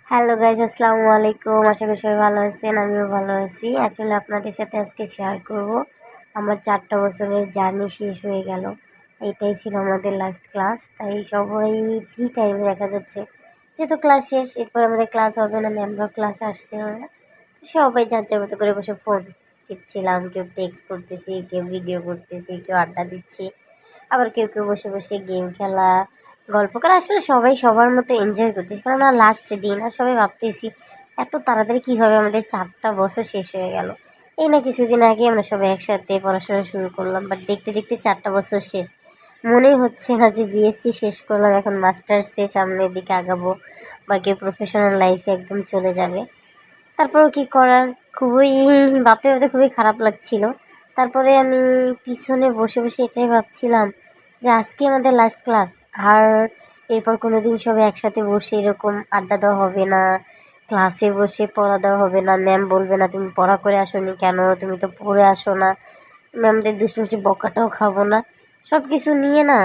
Hello guys, আসসালামু আলাইকুম। আশা করি সবাই ভালো আছেন, আমিও ভালো আছি। আসলে আপনাদের সাথে আজকে শেয়ার করব আমার 4টা বছরের জার্নি শেষ হয়ে গেল। এটাই ছিল আমাদের লাস্ট ক্লাস। তাই সবাই ফ্রি টাইমে দেখা যাচ্ছে যেহেতু ক্লাস শেষ, এরপর আমাদের ক্লাস হবে না, ম্যামরাও ক্লাস আসছে না, সবাই যার যার মতো করে বসে ফোন টিপছিলাম। কেউ টেক্সট করতেছি, কেউ ভিডিও করতেছি, কেউ আড্ডা দিচ্ছি, আবার কেউ কেউ বসে বসে গেম খেলা, গল্প করা। আসলে সবাই সবার মতো এনজয় করতেছি, কারণ লাস্ট দিন। আর সবাই ভাবতেছি এত তাড়াতাড়ি কীভাবে আমাদের 4টা বছর শেষ হয়ে গেল। এই না কিছুদিন আগে আমরা সবাই একসাথে পড়াশোনা শুরু করলাম, বাট দেখতে দেখতে 4টা বছর শেষ। মনেই হচ্ছে না যে বিএসসি শেষ করলাম, এখন মাস্টার্সে সামনের দিকে আগাবো বা কেউ প্রফেশনাল লাইফে একদম চলে যাবে। তারপরও কী করার, খুবই ভাবতে ভাবতে খুবই খারাপ লাগছিল। তারপরে আমি পিছনে বসে বসে এটাই ভাবছিলাম যে আজকে আমাদের লাস্ট ক্লাস, আর এরপর কোনো দিন সবাই একসাথে বসে এরকম আড্ডা দেওয়া হবে না, ক্লাসে বসে পড়া দেওয়া হবে না। ম্যাম বলবে না তুমি পড়া করে আসোনি কেন, তুমি তো পড়ে আসো না। ম্যামদের দুষ্টু বকাটাও খাবো না। সব কিছু নিয়ে না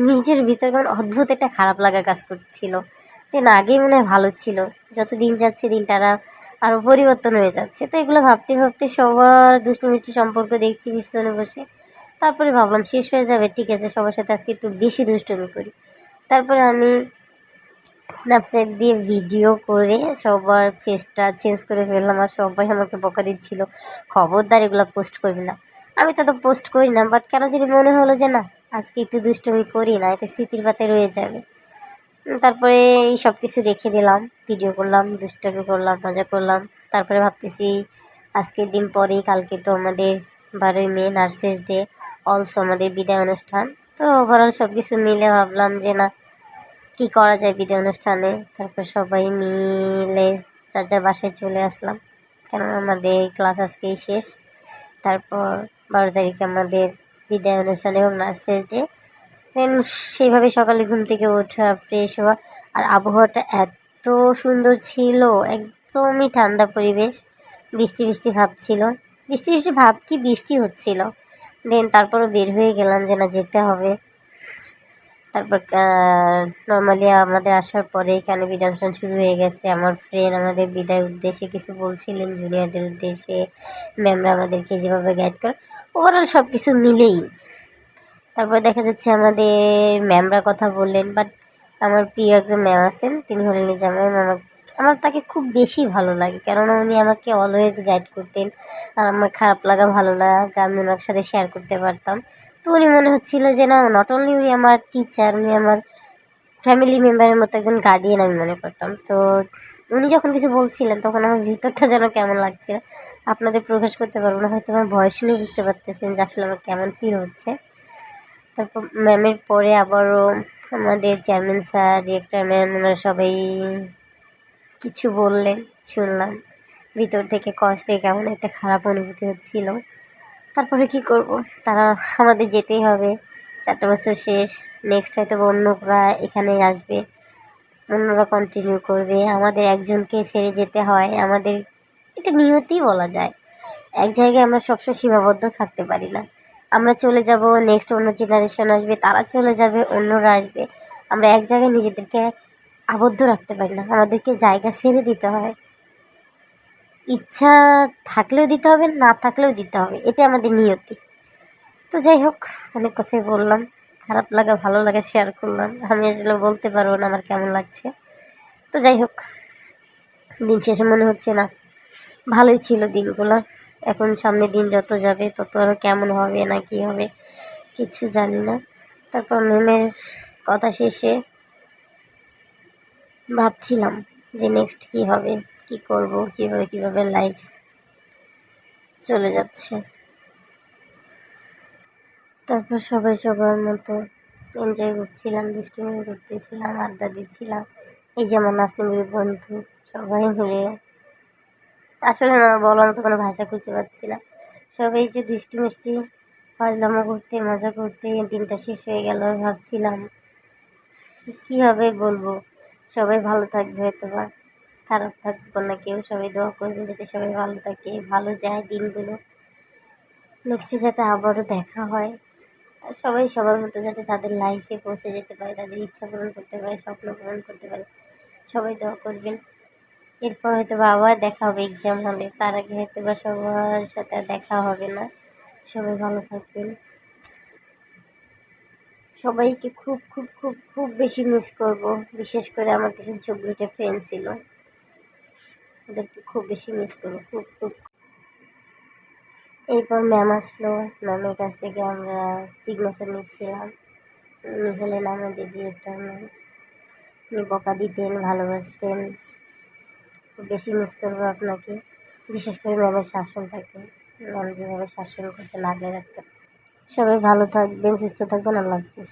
নিজের ভিতরে কেমন অদ্ভুত একটা খারাপ লাগা কাজ করছিল, যে না আগেই মনে হয় ভালো ছিল। যত দিন যাচ্ছে দিনটা আরও পরিবর্তন হয়ে যাচ্ছে। তো এগুলো ভাবতে ভাবতে সবার দুষ্টু মিষ্টি সম্পর্ক দেখছি পিছনে বসে। তারপরে ভাবলাম শেষ হয়ে যাবে, ঠিক আছে সবার সাথে আজকে একটু বেশি দুষ্টুমি করি। তারপরে আমি স্ন্যাপচ্যাট দিয়ে ভিডিও করে সবার ফেসটা চেঞ্জ করে ফেললাম, আর সবাই আমাকে বকা দিচ্ছিল, খবরদার এগুলো পোস্ট করবি না। আমি তো পোস্ট করি না, বাট কেন যদি মনে হলো যে না আজকে একটু দুষ্টুমি করি না, এটা স্মৃতির পাতে রয়ে যাবে। তারপরে এই সব কিছু রেখে দিলাম, ভিডিও করলাম, দুষ্টামি করলাম, মজা করলাম। তারপরে ভাবতেছি আজকের দিন পরেই কালকে তো আমাদের 12ই মে নার্সেস ডে, অলসো আমাদের বিদায় অনুষ্ঠান। তো ওভারঅল সব কিছু মিলে ভাবলাম যে না কী করা যায় বিদায় অনুষ্ঠানে। তারপর সবাই মিলে যার যার বাসায় চলে আসলাম, কেননা আমাদের ক্লাস আজকেই শেষ। তারপর 12 তারিখে আমাদের বিদায় অনুষ্ঠান এবং নার্সেস ডে। দেন সেইভাবে সকালে ঘুম থেকে ওঠা, ফ্রেশ হওয়া, আর আবহাওয়াটা এত সুন্দর ছিল, একদমই ঠান্ডা পরিবেশ, বৃষ্টি বৃষ্টি ভাব ছিল। বৃষ্টি বৃষ্টি ভাব কি, বৃষ্টি হচ্ছিল। দেন তারপরও বের হয়ে গেলাম যে না যেতে হবে। তারপর নর্মালি আমাদের আসার পরে এখানে বিদায় অনুষ্ঠান শুরু হয়ে গেছে। আমার ফ্রেন্ড আমাদের বিদায় উদ্দেশ্যে কিছু বলছিলেন, জুনিয়রদের উদ্দেশ্যে, ম্যামরা আমাদেরকে যেভাবে গাইড করে, ওভারঅল সব কিছু মিলেই। তারপর দেখা যাচ্ছে আমাদের ম্যামরা কথা বললেন, বাট আমার প্রিয় একজন ম্যাম আছেন, তিনি হলেন লিজা ম্যাম। আমার তাকে খুব বেশি ভালো লাগে, কেননা উনি আমাকে অলওয়েজ গাইড করতেন, আর আমার খারাপ লাগা ভালো লাগা আমি ওনার সাথে শেয়ার করতে পারতাম। তো উনি মনে হচ্ছিল যে না নট অনলি উনি আমার টিচার, উনি আমার ফ্যামিলি মেম্বারের মতো একজন গার্ডিয়ান আমি মনে করতাম। তো উনি যখন কিছু বলছিলেন তখন আমার ভিতরটা যেন কেমন লাগছিল, আপনাদের প্রকাশ করতে পারবো না, হয়তো আমার ভয়েস শুনে বুঝতে পারতেছেন যে আসলে আমার কেমন ফিল হচ্ছে। তারপর ম্যামের পরে আবারও আমাদের চেয়ারম্যান স্যার, ডিরেক্টর ম্যাম, ওনারা সবাই কিছু বললেন, শুনলাম। ভিতর থেকে কষ্টে কেমন একটা খারাপ অনুভূতি হচ্ছিল। তারপরে কি করব, তারা আমাদের যেতেই হবে, 4টা বছর শেষ। নেক্সট হয়তো অন্যরা এখানেই আসবে, অন্যরা কন্টিনিউ করবে। আমাদের একজনকে ছেড়ে যেতে হয়, আমাদের এটা নিয়তিই বলা যায়। এক জায়গায় আমরা সবসময় সীমাবদ্ধ থাকতে পারি না। আমরা চলে যাব, নেক্সট অন্য জেনারেশন আসবে, তারা চলে যাবে, অন্যরা আসবে। আমরা এক জায়গায় নিজেদেরকে আবদ্ধ রাখতে পারি না, আমাদেরকে জায়গা ছেড়ে দিতে হয়। ইচ্ছা থাকলেও দিতে হবে, না থাকলেও দিতে হবে, এটা আমাদের নিয়তি। তো যাই হোক, অনেক কথাই বললাম, খারাপ লাগা ভালো লাগা শেয়ার করলাম। আমি আসলে বলতে পারবো না আমার কেমন লাগছে। তো যাই হোক, দিন শেষে মনে হচ্ছে না ভালোই ছিল দিনগুলো। এখন সামনে দিন যত যাবে তত আরও কেমন হবে না কী হবে কিছু জানি না। তারপর ম্যামের কথা শেষে ভাবছিলাম যে নেক্সট কী হবে, কী করব, কীভাবে লাইফ চলে যাচ্ছে। তারপর সবাই সবার মতো এনজয় করছিলাম, দুষ্টুমি করতেছিলাম, আড্ডা দিচ্ছিলাম। এই যে আমার নাসিমের বন্ধু, সবাই মিলে আসলে না বলার মতো কোনো ভাষা খুঁজে পাচ্ছি না। সবাই যে দুষ্টু মিষ্টি ফাজলামো করতে, মজা করতে দিনটা শেষ হয়ে গেল। ভাবছিলাম কীভাবে বলবো, সবাই ভালো থাকবে, হয়তো বা খারাপ থাকবো না কেউ। সবাই দোয়া করবে যাতে সবাই ভালো থাকে, ভালো যায় দিনগুলো, নেক্সটে যাতে আবারও দেখা হয়। আর সবাই সবার মতো যাতে তাদের লাইফে পৌঁছে যেতে পারে, তাদের ইচ্ছা পূরণ করতে পারে, স্বপ্ন পূরণ করতে পারে। সবাই দোয়া করবেন। এরপর হয়তো বা আবার দেখা হবে এক্সাম হলে, তার আগে হয়তো বা সবার সাথে আর দেখা হবে না। সবাই ভালো থাকবেন। সবাইকে খুব খুব খুব খুব বেশি মিস করব। বিশেষ করে আমার কিছু ঝগড়ুটে ফ্রেন্ড ছিল, ওদেরকে খুব বেশি মিস করবো, খুব খুব। এরপর ম্যাম আসলো, ম্যামের কাছ থেকে আমরা সিগনেচার নিচ্ছিলাম। উনি হলেন আমাদের ডিরেক্টর ম্যাম। উনি বকা দিতেন, ভালোবাসতেন। খুব বেশি মিস করবো আপনাকে, বিশেষ করে ম্যামের শাসনটাকে। ম্যাম যেভাবে শাসন করতেন, আগলে রাখতেন। সবাই ভালো থাকবেন, সুস্থ থাকবেন। আল্লাহ হাফিজ।